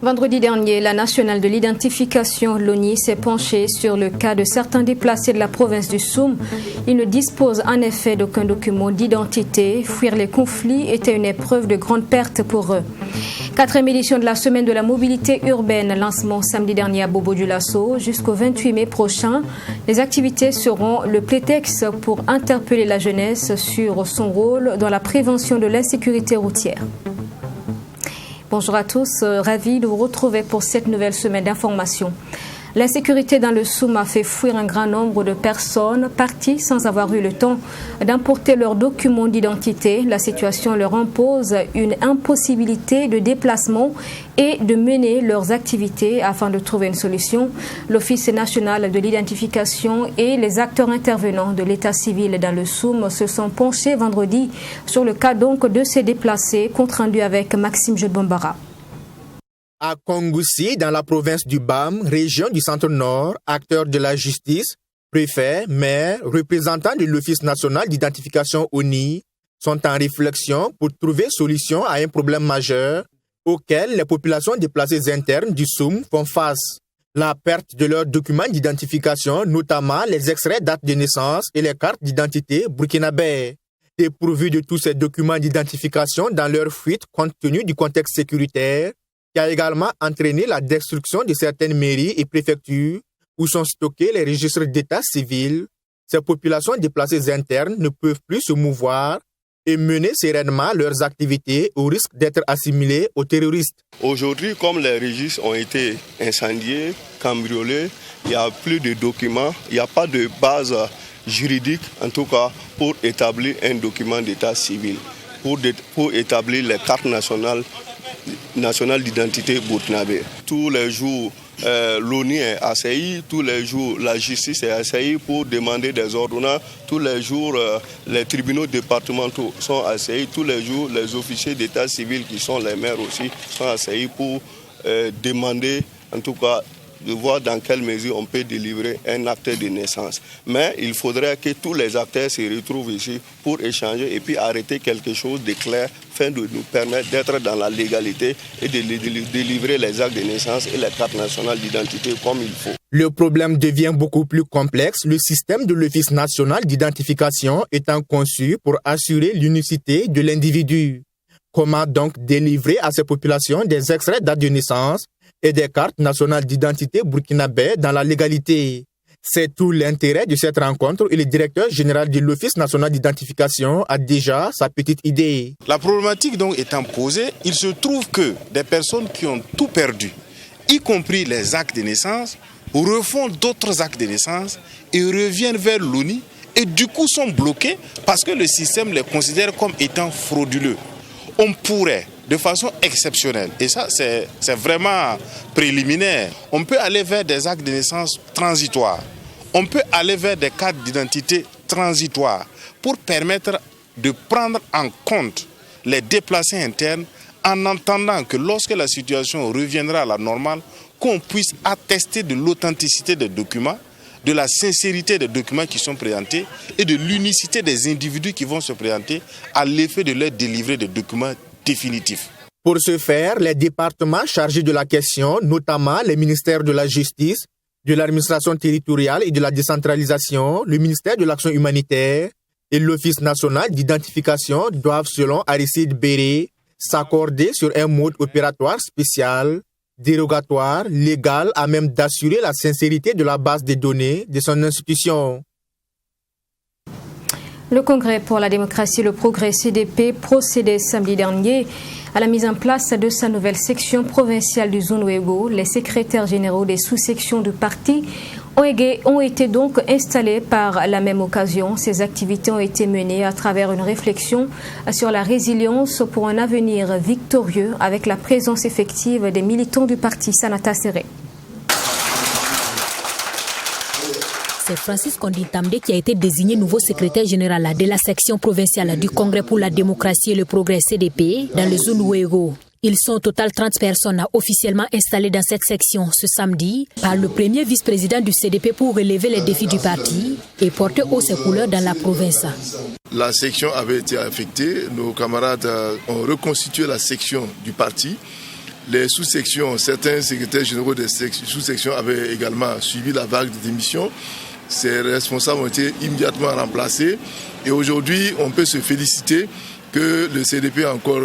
Vendredi dernier, la nationale de l'identification, l'ONI, s'est penchée sur le cas de certains déplacés de la province du Soum. Ils ne disposent en effet d'aucun document d'identité. Fuir les conflits était une épreuve de grande perte pour eux. 4e édition de la semaine de la mobilité urbaine, lancement samedi dernier à Bobo-Dioulasso. Jusqu'au 28 mai prochain, les activités seront le prétexte pour interpeller la jeunesse sur son rôle dans la prévention de l'insécurité routière. Bonjour à tous, ravi de vous retrouver pour cette nouvelle semaine d'information. L'insécurité dans le Soum a fait fuir un grand nombre de personnes parties sans avoir eu le temps d'importer leurs documents d'identité. La situation leur impose une impossibilité de déplacement et de mener leurs activités. Afin de trouver une solution, l'Office national de l'identification et les acteurs intervenants de l'état civil dans le Soum se sont penchés vendredi sur le cas donc de ces déplacés, compte rendu avec Maxime Jebombara. À Kongoussi, dans la province du BAM, région du Centre-Nord, acteurs de la justice, préfets, maires, représentants de l'Office national d'identification ONI sont en réflexion pour trouver solution à un problème majeur auquel les populations déplacées internes du Soum font face. La perte de leurs documents d'identification, notamment les extraits dates de naissance et les cartes d'identité burkinabè. Dépourvus de tous ces documents d'identification dans leur fuite compte tenu du contexte sécuritaire, qui a également entraîné la destruction de certaines mairies et préfectures où sont stockés les registres d'état civil, ces populations déplacées internes ne peuvent plus se mouvoir et mener sereinement leurs activités au risque d'être assimilées aux terroristes. Aujourd'hui, comme les registres ont été incendiés, cambriolés, il n'y a plus de documents, il n'y a pas de base juridique, en tout cas, pour établir un document d'état civil, pour établir les cartes nationales d'identité burkinabè. Tous les jours, l'ONU est assaillie, tous les jours, la justice est assaillie pour demander des ordonnances, tous les jours, les tribunaux départementaux sont assaillis, tous les jours, les officiers d'état civil qui sont les maires aussi sont assaillis pour demander, en tout cas, de voir dans quelle mesure on peut délivrer un acte de naissance. Mais il faudrait que tous les acteurs se retrouvent ici pour échanger et puis arrêter quelque chose de clair afin de nous permettre d'être dans la légalité et de délivrer les actes de naissance et les cartes nationales d'identité comme il faut. Le problème devient beaucoup plus complexe, le système de l'Office national d'identification étant conçu pour assurer l'unicité de l'individu. Comment donc délivrer à ces populations des extraits dates de naissance et des cartes nationales d'identité burkinabè dans la légalité? C'est tout l'intérêt de cette rencontre et le directeur général de l'Office national d'identification a déjà sa petite idée. La problématique donc étant posée, il se trouve que des personnes qui ont tout perdu, y compris les actes de naissance, refont d'autres actes de naissance et reviennent vers l'ONI et du coup sont bloqués parce que le système les considère comme étant frauduleux. On pourrait, de façon exceptionnelle, et ça c'est vraiment préliminaire, on peut aller vers des actes de naissance transitoires, on peut aller vers des cartes d'identité transitoires pour permettre de prendre en compte les déplacés internes en entendant que lorsque la situation reviendra à la normale, qu'on puisse attester de l'authenticité des documents, de la sincérité des documents qui sont présentés et de l'unicité des individus qui vont se présenter à l'effet de leur délivrer des documents définitifs. Pour ce faire, les départements chargés de la question, notamment les ministères de la Justice, de l'administration territoriale et de la décentralisation, le ministère de l'Action humanitaire et l'Office national d'identification doivent, selon Aristide Béré, s'accorder sur un mode opératoire spécial, dérogatoire, légal, à même d'assurer la sincérité de la base des données de son institution. Le Congrès pour la démocratie et le progrès CDP procédait samedi dernier à la mise en place de sa nouvelle section provinciale du Zone-Ouégo. Les secrétaires généraux des sous-sections du parti ont été donc installés par la même occasion. Ces activités ont été menées à travers une réflexion sur la résilience pour un avenir victorieux avec la présence effective des militants du parti. Sanata Serré. c'est Francis Konditamde qui a été désigné nouveau secrétaire général de la section provinciale du Congrès pour la démocratie et le progrès CDP dans le zone Ouégo. Ils sont au total 30 personnes officiellement installées dans cette section ce samedi par le premier vice-président du CDP pour relever les défis du parti et porter haut ses couleurs dans la province. La section avait été affectée. Nos camarades ont reconstitué la section du parti. Les sous-sections, certains secrétaires généraux des sous-sections avaient également suivi la vague de démission. Ces responsables ont été immédiatement remplacés. Et aujourd'hui, on peut se féliciter que le CDP encore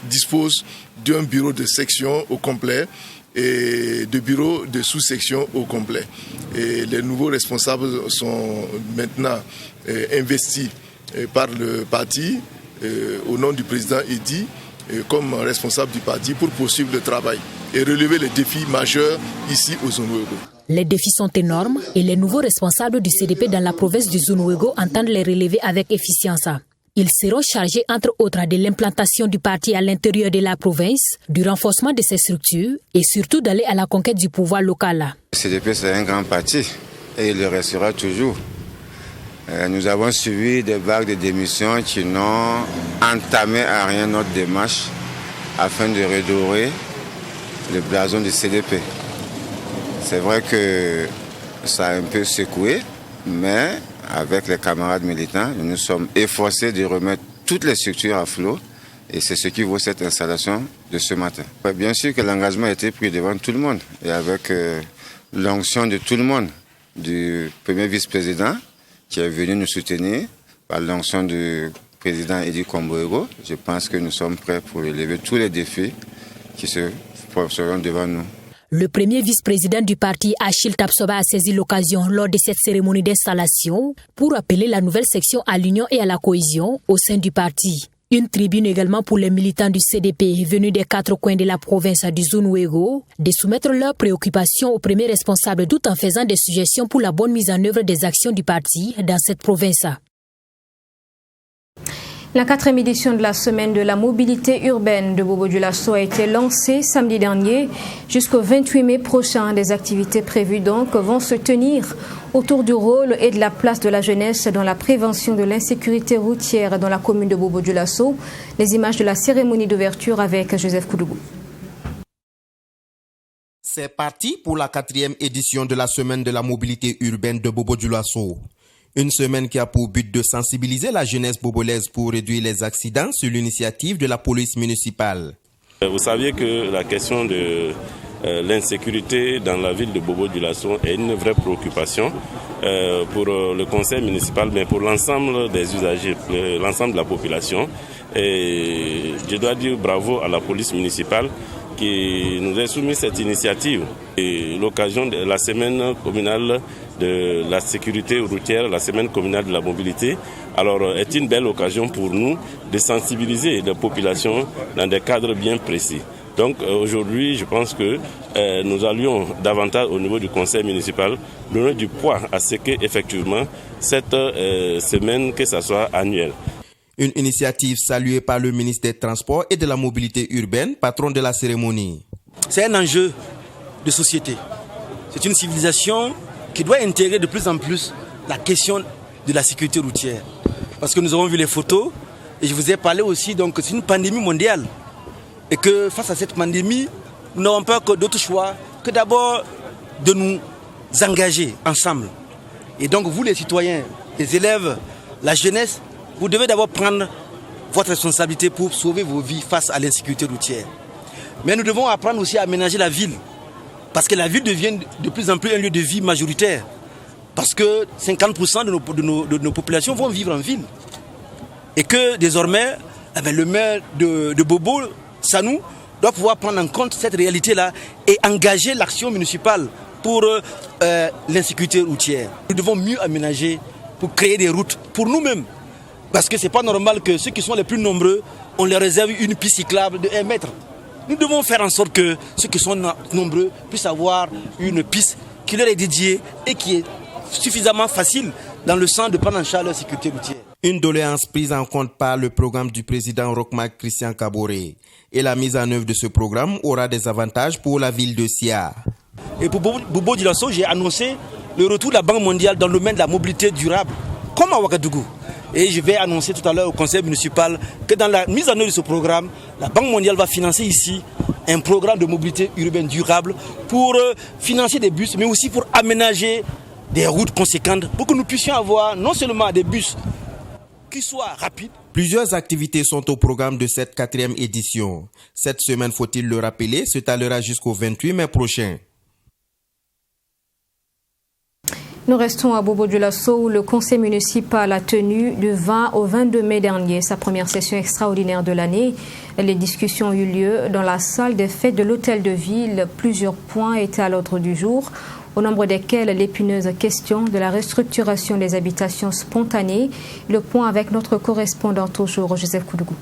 dispose d'un bureau de section au complet et de bureaux de sous-section au complet. Et les nouveaux responsables sont maintenant investis par le parti au nom du président Edi comme responsable du parti pour poursuivre le travail et relever les défis majeurs ici au Zone-Ouégo. Les défis sont énormes et les nouveaux responsables du CDP dans la province du Zone-Ouégo entendent les relever avec efficience. Ils seront chargés, entre autres, de l'implantation du parti à l'intérieur de la province, du renforcement de ses structures et surtout d'aller à la conquête du pouvoir local. Le CDP, c'est un grand parti et il le restera toujours. Nous avons suivi des vagues de démissions qui n'ont entamé à rien notre démarche afin de redorer le blason du CDP. C'est vrai que ça a un peu secoué, mais avec les camarades militants, nous nous sommes efforcés de remettre toutes les structures à flot et c'est ce qui vaut cette installation de ce matin. Bien sûr que l'engagement a été pris devant tout le monde et avec l'onction de tout le monde, du premier vice-président qui est venu nous soutenir, par l'onction du président Edi Komboego. Je pense que nous sommes prêts pour relever tous les défis qui seront devant nous. Le premier vice-président du parti, Achille Tapsoba, a saisi l'occasion lors de cette cérémonie d'installation pour appeler la nouvelle section à l'union et à la cohésion au sein du parti. Une tribune également pour les militants du CDP venus des 4 coins de la province du Zone-Ouégo de soumettre leurs préoccupations au premier responsable tout en faisant des suggestions pour la bonne mise en œuvre des actions du parti dans cette province. La 4e édition de la semaine de la mobilité urbaine de Bobo-Dioulasso a été lancée samedi dernier. Jusqu'au 28 mai prochain, des activités prévues donc vont se tenir autour du rôle et de la place de la jeunesse dans la prévention de l'insécurité routière dans la commune de Bobo-Dioulasso. Les images de la cérémonie d'ouverture avec Joseph Koudougou. C'est parti pour la 4e édition de la semaine de la mobilité urbaine de Bobo-Dioulasso. Une semaine qui a pour but de sensibiliser la jeunesse bobolaise pour réduire les accidents sur l'initiative de la police municipale. Vous saviez que la question de l'insécurité dans la ville de Bobo-Dioulasso est une vraie préoccupation pour le conseil municipal, mais pour l'ensemble des usagers, l'ensemble de la population. Et je dois dire bravo à la police municipale qui nous a soumis cette initiative. Et l'occasion de la semaine communale de la sécurité routière, la semaine communale de la mobilité, alors est une belle occasion pour nous de sensibiliser la population dans des cadres bien précis. Donc aujourd'hui, je pense que nous allions davantage au niveau du conseil municipal donner du poids à ce qu'effectivement cette semaine, que ça soit annuelle. Une initiative saluée par le ministre des Transports et de la Mobilité urbaine, patron de la cérémonie. C'est un enjeu de société. C'est une civilisation qui doit intégrer de plus en plus la question de la sécurité routière. Parce que nous avons vu les photos et je vous ai parlé aussi, donc c'est une pandémie mondiale. Et que face à cette pandémie, nous n'avons pas que d'autre choix que d'abord de nous engager ensemble. Et donc vous les citoyens, les élèves, la jeunesse, vous devez d'abord prendre votre responsabilité pour sauver vos vies face à l'insécurité routière. Mais nous devons apprendre aussi à aménager la ville. Parce que la ville devient de plus en plus un lieu de vie majoritaire. Parce que 50% de nos populations vont vivre en ville. Et que désormais, le maire de Bobo, Sanou, doit pouvoir prendre en compte cette réalité-là et engager l'action municipale pour l'insécurité routière. Nous devons mieux aménager pour créer des routes pour nous-mêmes. Parce que ce n'est pas normal que ceux qui sont les plus nombreux, on leur réserve une piste cyclable de 1 mètre. Nous devons faire en sorte que ceux qui sont nombreux puissent avoir une piste qui leur est dédiée et qui est suffisamment facile dans le sens de prendre en charge la sécurité routière. Une doléance prise en compte par le programme du président Rochmark Christian Kaboré. Et la mise en œuvre de ce programme aura des avantages pour la ville de Sia. Et pour Bobo-Dioulasso, j'ai annoncé le retour de la Banque mondiale dans le domaine de la mobilité durable, comme à Ouagadougou. Et je vais annoncer tout à l'heure au conseil municipal que dans la mise en œuvre de ce programme, la Banque mondiale va financer ici un programme de mobilité urbaine durable pour financer des bus, mais aussi pour aménager des routes conséquentes pour que nous puissions avoir non seulement des bus qui soient rapides. Plusieurs activités sont au programme de cette 4e édition. Cette semaine, faut-il le rappeler, s'étalera jusqu'au 28 mai prochain. Nous restons à Bobo-Dioulasso où le conseil municipal a tenu du 20 au 22 mai dernier sa première session extraordinaire de l'année. Les discussions ont eu lieu dans la salle des fêtes de l'hôtel de ville. Plusieurs points étaient à l'ordre du jour, au nombre desquels l'épineuse question de la restructuration des habitations spontanées. Le point avec notre correspondant toujours, Joseph Koudougou.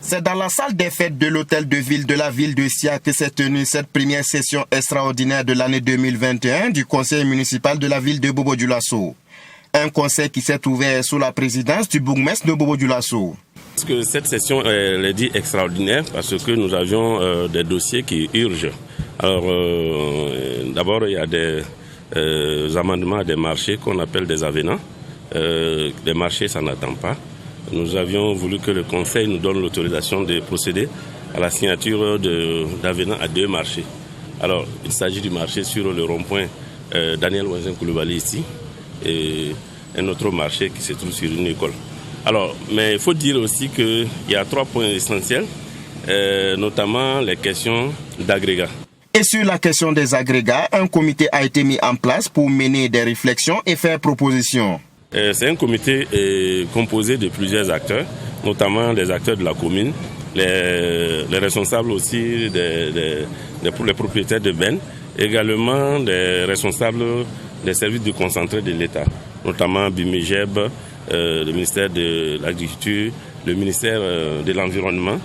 C'est dans la salle des fêtes de l'hôtel de ville de la ville de Sia que s'est tenue cette première session extraordinaire de l'année 2021 du conseil municipal de la ville de Bobo-Dioulasso. Un conseil qui s'est ouvert sous la présidence du bourgmestre de Bobo-Dioulasso. Parce que cette session est dit extraordinaire parce que nous avions des dossiers qui urgent. Alors d'abord il y a des amendements à des marchés qu'on appelle des avenants. Les marchés ça n'attend pas. Nous avions voulu que le conseil nous donne l'autorisation de procéder à la signature d'avenants à 2 marchés. Alors, il s'agit du marché sur le rond-point Daniel Ouazin Koulibaly ici et un autre marché qui se trouve sur une école. Alors, mais il faut dire aussi qu'il y a 3 points essentiels, notamment les questions d'agrégats. Et sur la question des agrégats, un comité a été mis en place pour mener des réflexions et faire propositions. C'est un comité composé de plusieurs acteurs, notamment les acteurs de la commune, les responsables aussi les propriétaires de bennes, également des responsables des services de concentré de l'État, notamment BIMEGEB, le ministère de l'Agriculture, le ministère de l'Environnement.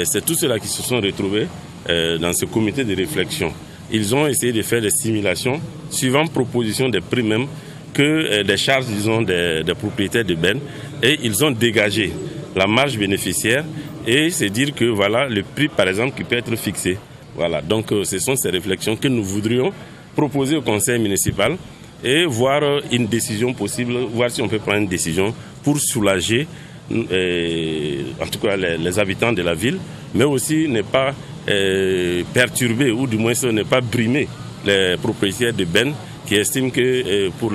C'est tous ceux-là qui se sont retrouvés dans ce comité de réflexion. Ils ont essayé de faire des simulations suivant proposition des prix même que des charges, disons, des propriétaires de bennes, et ils ont dégagé la marge bénéficiaire et c'est dire que voilà le prix par exemple qui peut être fixé. Voilà, donc ce sont ces réflexions que nous voudrions proposer au conseil municipal et voir une décision possible, voir si on peut prendre une décision pour soulager en tout cas les habitants de la ville, mais aussi ne pas perturber ou du moins ne pas brimer les propriétaires de bennes qui estiment que pour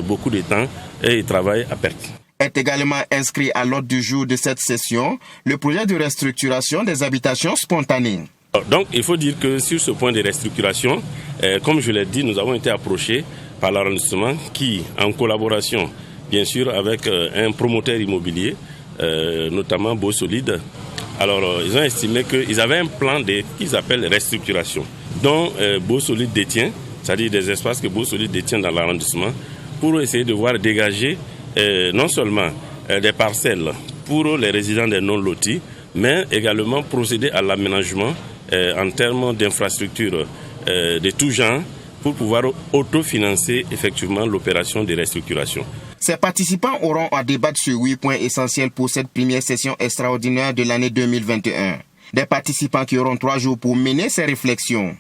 beaucoup de temps, ils travaillent à perte. Est également inscrit à l'ordre du jour de cette session le projet de restructuration des habitations spontanées. Donc il faut dire que sur ce point de restructuration, comme je l'ai dit, nous avons été approchés par l'arrondissement qui, en collaboration bien sûr avec un promoteur immobilier, notamment Beau Solide, alors ils ont estimé qu'ils avaient un plan qu'ils appellent restructuration, dont Beau Solide détient, c'est-à-dire des espaces que Beau Solide détient dans l'arrondissement, pour essayer de voir dégager non seulement des parcelles pour les résidents des non-lotis, mais également procéder à l'aménagement en termes d'infrastructures de tout genre pour pouvoir autofinancer effectivement l'opération de restructuration. Ces participants auront à débattre sur 8 points essentiels pour cette première session extraordinaire de l'année 2021. Des participants qui auront 3 jours pour mener ces réflexions.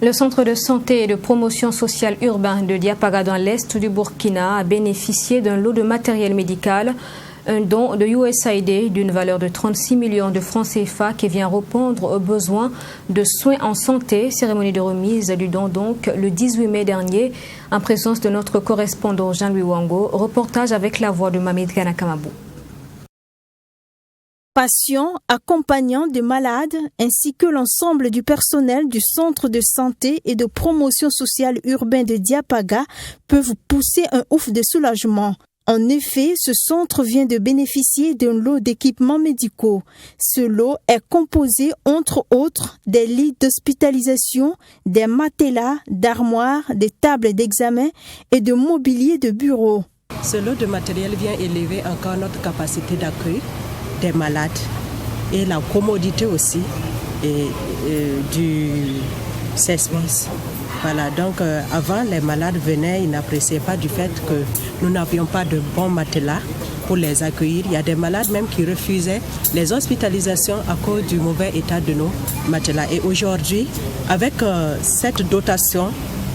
Le centre de santé et de promotion sociale urbain de Diapaga dans l'est du Burkina a bénéficié d'un lot de matériel médical, un don de USAID d'une valeur de 36 millions de francs CFA qui vient répondre aux besoins de soins en santé. Cérémonie de remise du don donc le 18 mai dernier en présence de notre correspondant Jean-Louis Wango. Reportage avec la voix de Mamid Ganakamabou. Patients, accompagnants de malades, ainsi que l'ensemble du personnel du centre de santé et de promotion sociale urbain de Diapaga peuvent pousser un ouf de soulagement. En effet, ce centre vient de bénéficier d'un lot d'équipements médicaux. Ce lot est composé, entre autres, des lits d'hospitalisation, des matelas, d'armoires, des tables d'examen et de mobilier de bureau. Ce lot de matériel vient élever encore notre capacité d'accueil des malades et la commodité aussi du CESMIS. Voilà, donc avant les malades venaient, ils n'appréciaient pas du fait que nous n'avions pas de bons matelas pour les accueillir. Il y a des malades même qui refusaient les hospitalisations à cause du mauvais état de nos matelas. Et aujourd'hui, avec cette dotation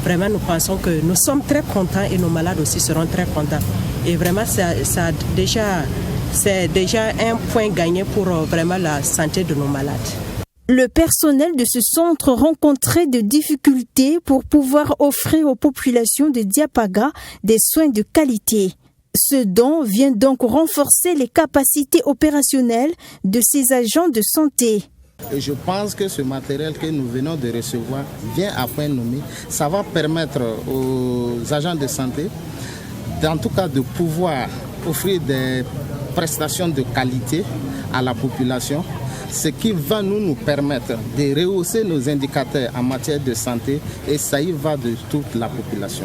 vraiment nous pensons que nous sommes très contents et nos malades aussi seront très contents. Et vraiment, c'est déjà un point gagné pour vraiment la santé de nos malades. Le personnel de ce centre rencontrait des difficultés pour pouvoir offrir aux populations de Diapaga des soins de qualité. Ce don vient donc renforcer les capacités opérationnelles de ces agents de santé. Et je pense que ce matériel que nous venons de recevoir vient à point nommé. Ça va permettre aux agents de santé, en tout cas, de pouvoir offrir des prestations de qualité à la population, ce qui va nous permettre de rehausser nos indicateurs en matière de santé, et ça y va de toute la population.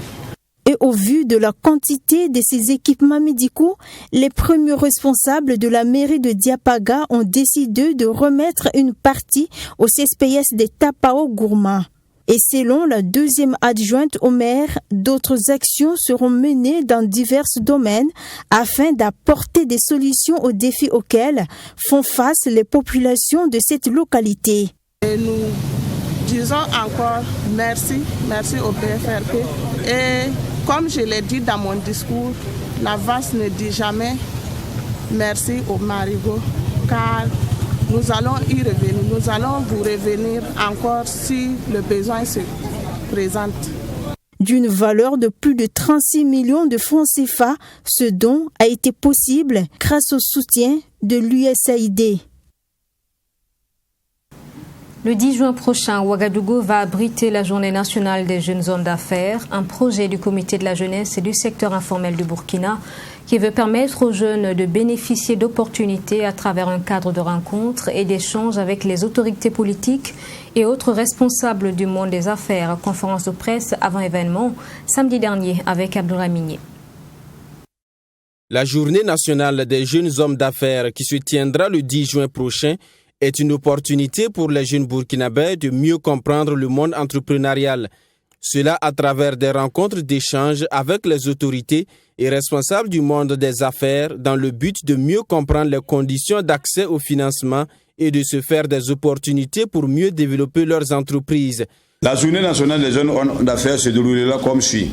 Et au vu de la quantité de ces équipements médicaux, les premiers responsables de la mairie de Diapaga ont décidé de remettre une partie au CSPS de Tapao Gourma. Et selon la deuxième adjointe au maire, d'autres actions seront menées dans divers domaines afin d'apporter des solutions aux défis auxquels font face les populations de cette localité. Et nous disons encore merci au PFRP. Et comme je l'ai dit dans mon discours, la VAS ne dit jamais merci au Marigot, car nous allons y revenir. Nous allons vous revenir encore si le besoin se présente. D'une valeur de plus de 36 millions de francs CFA, ce don a été possible grâce au soutien de l'USAID. Le 10 juin prochain, Ouagadougou va abriter la Journée nationale des jeunes hommes d'affaires, un projet du comité de la jeunesse et du secteur informel du Burkina qui veut permettre aux jeunes de bénéficier d'opportunités à travers un cadre de rencontres et d'échanges avec les autorités politiques et autres responsables du monde des affaires. Conférence de presse avant événement samedi dernier avec Abdourahmini. La Journée nationale des jeunes hommes d'affaires qui se tiendra le 10 juin prochain est une opportunité pour les jeunes burkinabés de mieux comprendre le monde entrepreneurial. Cela à travers des rencontres d'échange avec les autorités et responsables du monde des affaires dans le but de mieux comprendre les conditions d'accès au financement et de se faire des opportunités pour mieux développer leurs entreprises. La Journée nationale des jeunes hommes d'affaires se déroulera comme suit.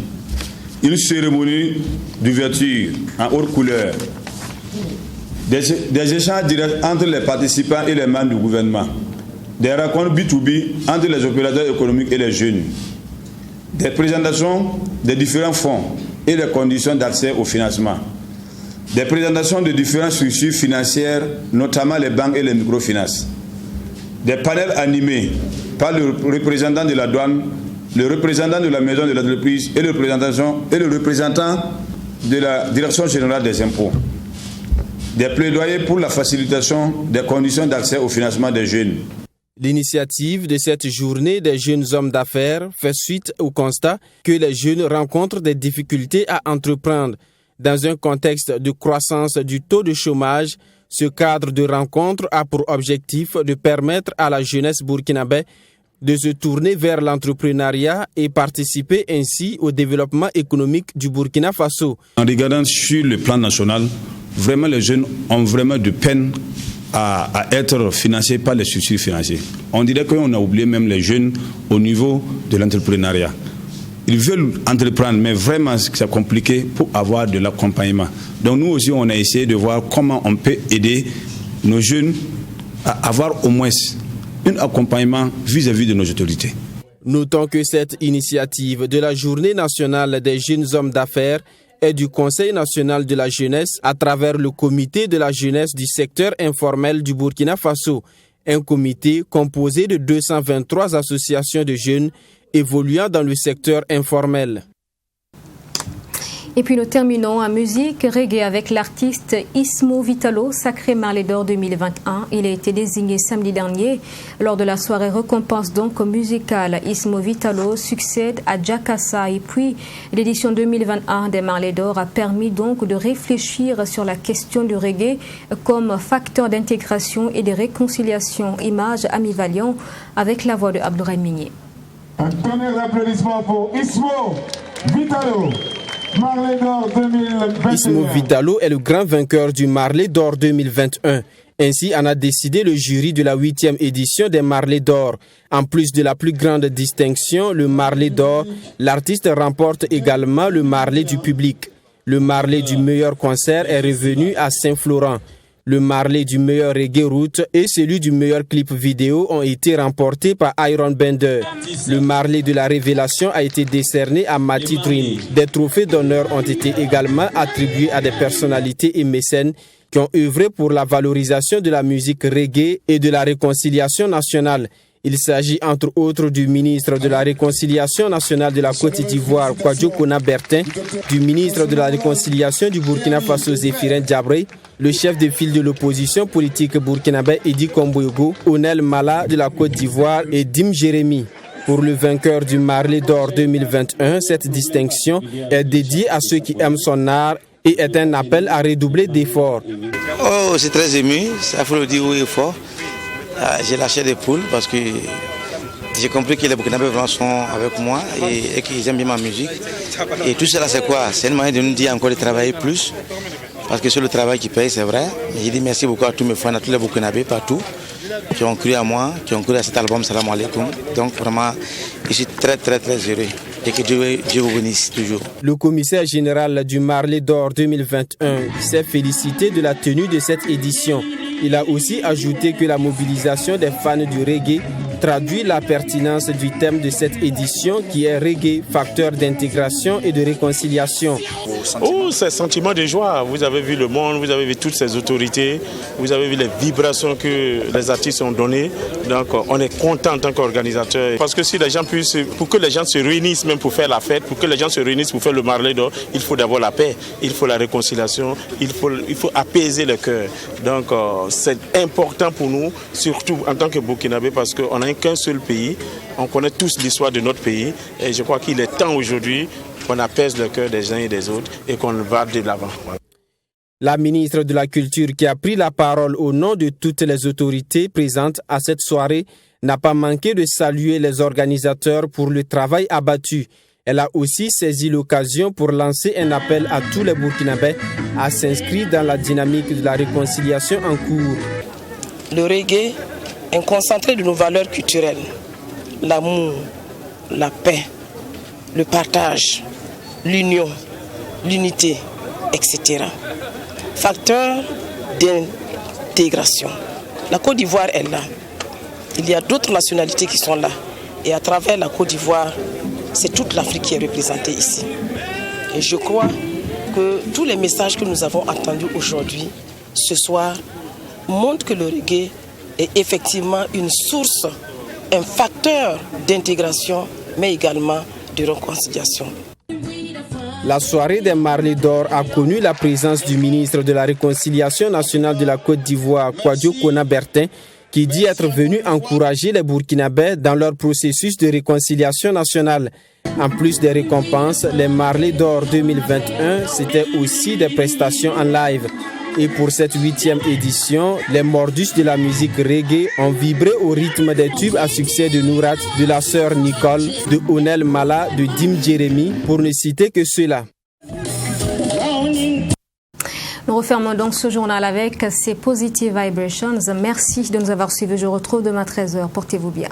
Une cérémonie d'ouverture en haute couleur. Des échanges directs entre les participants et les membres du gouvernement. Des rencontres B2B entre les opérateurs économiques et les jeunes. Des présentations des différents fonds et les conditions d'accès au financement. Des présentations de différentes structures financières, notamment les banques et les microfinances. Des panels animés par le représentant de la douane, le représentant de la maison de l'entreprise et le représentant de la direction générale des impôts. Des plaidoyers pour la facilitation des conditions d'accès au financement des jeunes. L'initiative de cette journée des jeunes hommes d'affaires fait suite au constat que les jeunes rencontrent des difficultés à entreprendre. Dans un contexte de croissance du taux de chômage, ce cadre de rencontre a pour objectif de permettre à la jeunesse burkinabé de se tourner vers l'entrepreneuriat et participer ainsi au développement économique du Burkina Faso. En regardant sur le plan national, vraiment les jeunes ont vraiment de peine à être financés par les structures financières. On dirait qu'on a oublié même les jeunes au niveau de l'entrepreneuriat. Ils veulent entreprendre, mais vraiment c'est compliqué pour avoir de l'accompagnement. Donc nous aussi, on a essayé de voir comment on peut aider nos jeunes à avoir au moins un accompagnement vis-à-vis de nos autorités. Notons que cette initiative de la Journée nationale des jeunes hommes d'affaires est du Conseil national de la jeunesse à travers le comité de la jeunesse du secteur informel du Burkina Faso, un comité composé de 223 associations de jeunes évoluant dans le secteur informel. Et puis nous terminons en musique reggae avec l'artiste Ismo Vitalo, sacré Marley d'Or 2021. Il a été désigné samedi dernier lors de la soirée récompense donc musicale. Ismo Vitalo succède à Jakassa et puis l'édition 2021 des Marley d'Or a permis donc de réfléchir sur la question du reggae comme facteur d'intégration et de réconciliation. Image Ami Valiant avec la voix de Abdourahmini. Un tonnerre d'applaudissements pour Ismo Vitalo. Ismo Vitalo est le grand vainqueur du Marley d'Or 2021. Ainsi en a décidé le jury de la 8e édition des Marley d'Or. En plus de la plus grande distinction, le Marley d'Or, l'artiste remporte également le Marley du public. Le Marley du meilleur concert est revenu à Saint-Florent. Le Marley du meilleur reggae route et celui du meilleur clip vidéo ont été remportés par Iron Bender. Le Marley de la révélation a été décerné à Matty Dream. Des trophées d'honneur ont été également attribués à des personnalités et mécènes qui ont œuvré pour la valorisation de la musique reggae et de la réconciliation nationale. Il s'agit entre autres du ministre de la Réconciliation nationale de la Côte d'Ivoire, Kwadjo Kona Bertin, du ministre de la Réconciliation du Burkina Faso, Zéphirin Diabré, le chef de file de l'opposition politique burkinabé, Edi Komboyogo, Onel Mala de la Côte d'Ivoire et Dim Jérémy. Pour le vainqueur du Marley d'Or 2021, cette distinction est dédiée à ceux qui aiment son art et est un appel à redoubler d'efforts. Oh, c'est très ému, ça faut le dire haut et fort. J'ai lâché des poules parce que j'ai compris que les Burkinabés sont avec moi et qu'ils aiment bien ma musique. Et tout cela, c'est quoi? C'est une manière de nous dire encore de travailler plus. Parce que c'est le travail qui paye, c'est vrai. J'ai dit merci beaucoup à tous mes fans, à tous les Burkinabés partout, qui ont cru à moi, qui ont cru à cet album Salam Alaikum. Donc vraiment, je suis très très très heureux. Et que Dieu vous bénisse toujours. Le commissaire général du Marley d'Or 2021 s'est félicité de la tenue de cette édition. Il a aussi ajouté que la mobilisation des fans du reggae traduit la pertinence du thème de cette édition qui est reggae, facteur d'intégration et de réconciliation. Oh, c'est un sentiment de joie. Vous avez vu le monde, vous avez vu toutes ces autorités, vous avez vu les vibrations que les artistes ont données. Donc on est content en tant qu'organisateur. Parce que si les gens puissent, pour que les gens se réunissent même pour faire la fête, pour que les gens se réunissent pour faire le Marley d'Or, il faut d'abord la paix, il faut la réconciliation, il faut apaiser le cœur. Donc c'est important pour nous, surtout en tant que Burkinabé, parce qu'on n'a qu'un seul pays, on connaît tous l'histoire de notre pays et je crois qu'il est temps aujourd'hui qu'on apaise le cœur des uns et des autres et qu'on va de l'avant. La ministre de la Culture qui a pris la parole au nom de toutes les autorités présentes à cette soirée n'a pas manqué de saluer les organisateurs pour le travail abattu. Elle a aussi saisi l'occasion pour lancer un appel à tous les Burkinabés à s'inscrire dans la dynamique de la réconciliation en cours. Le reggae est un concentré de nos valeurs culturelles, l'amour, la paix, le partage, l'union, l'unité, etc. Facteur d'intégration. La Côte d'Ivoire est là. Il y a d'autres nationalités qui sont là. Et à travers la Côte d'Ivoire, c'est toute l'Afrique qui est représentée ici. Et je crois que tous les messages que nous avons entendus aujourd'hui, ce soir, montrent que le reggae est effectivement une source, un facteur d'intégration, mais également de réconciliation. La soirée des Marley d'Or a connu la présence du ministre de la Réconciliation nationale de la Côte d'Ivoire, Kwadjo Kona Bertin, qui dit être venu encourager les Burkinabés dans leur processus de réconciliation nationale. En plus des récompenses, les Marley d'Or 2021, c'était aussi des prestations en live. Et pour cette 8e édition, les mordus de la musique reggae ont vibré au rythme des tubes à succès de Nourat, de la sœur Nicole, de Onel Mala, de Dim Jérémy, pour ne citer que ceux-là. Nous refermons donc ce journal avec ces Positive Vibrations. Merci de nous avoir suivis. Je vous retrouve demain à 13h. Portez-vous bien.